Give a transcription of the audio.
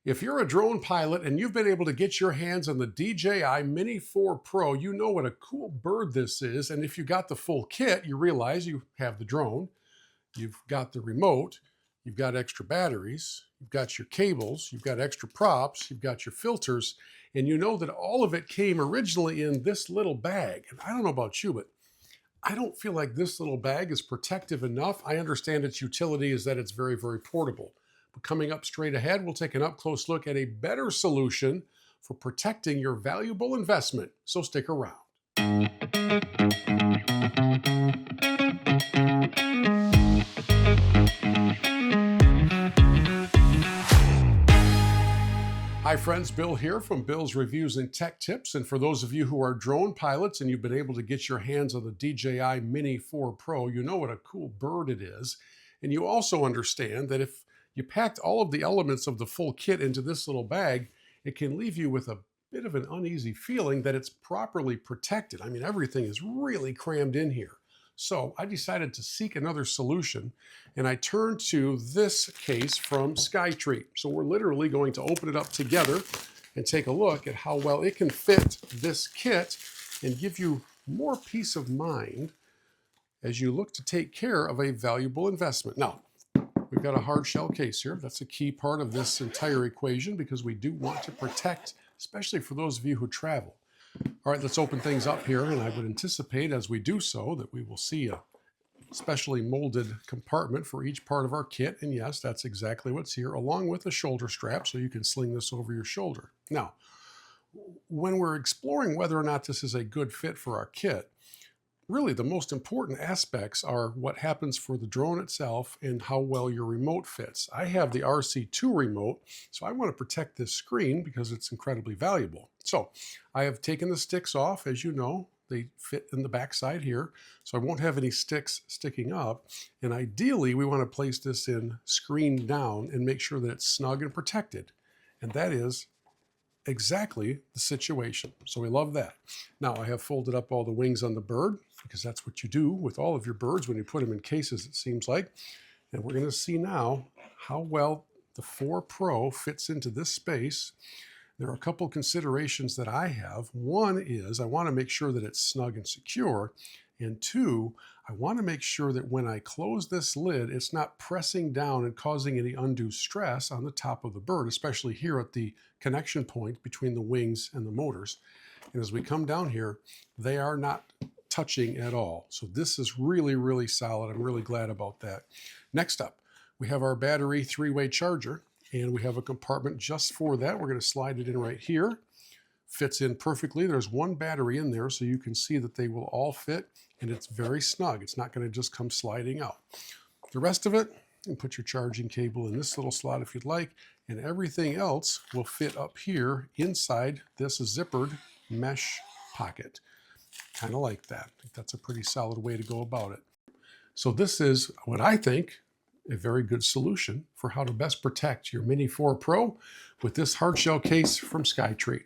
If you're a drone pilot and you've been able to get your hands on the DJI Mini 4 Pro, you know what a cool bird this is. And if you got the full kit, you realize you have the drone, you've got the remote, you've got extra batteries, you've got your cables, you've got extra props, you've got your filters, and you know that all of it came originally in this little bag. And I don't know about you, but I don't feel like this little bag is protective enough. I understand its utility is that it's very, very portable. But coming up straight ahead, we'll take an up-close look at a better solution for protecting your valuable investment. So stick around. Hi friends, Bill here from Bill's Reviews and Tech Tips. And for those of you who are drone pilots and you've been able to get your hands on the DJI Mini 4 Pro, you know what a cool bird it is. And you also understand that if you packed all of the elements of the full kit into this little bag, it can leave you with a bit of an uneasy feeling that it's properly protected. I mean, everything is really crammed in here. So I decided to seek another solution, and I turned to this case from Skyreat. So we're literally going to open it up together and take a look at how well it can fit this kit and give you more peace of mind as you look to take care of a valuable investment. Now, we've got a hard shell case here. That's a key part of this entire equation because we do want to protect, especially for those of you who travel. All right, let's open things up here, and I would anticipate as we do so that we will see a specially molded compartment for each part of our kit. And yes, that's exactly what's here, along with a shoulder strap so you can sling this over your shoulder. Now, when we're exploring whether or not this is a good fit for our kit, really the most important aspects are what happens for the drone itself and how well your remote fits. I have the RC2 remote, so I want to protect this screen because it's incredibly valuable. So I have taken the sticks off. As you know, they fit in the back side here, so I won't have any sticks sticking up. And ideally, we want to place this in screen down and make sure that it's snug and protected. And that is exactly the situation. So we love that. Now I have folded up all the wings on the bird because that's what you do with all of your birds when you put them in cases, it seems like. And we're going to see now how well the 4 Pro fits into this space. There are a couple considerations that I have. One is I want to make sure that it's snug and secure. And two, I want to make sure that when I close this lid, it's not pressing down and causing any undue stress on the top of the bird, especially here at the connection point between the wings and the motors. And as we come down here, they are not touching at all. So this is really, really solid. I'm really glad about that. Next up, we have our battery 3-way charger, and we have a compartment just for that. We're going to slide it in right here. Fits in perfectly. There's one battery in there, so you can see that they will all fit, and it's very snug. It's not going to just come sliding out. The rest of it, you can put your charging cable in this little slot if you'd like, and everything else will fit up here inside this zippered mesh pocket. Kind of like that. I think that's a pretty solid way to go about it. So this is what I think a very good solution for how to best protect your Mini 4 Pro with this hard shell case from Skyreat.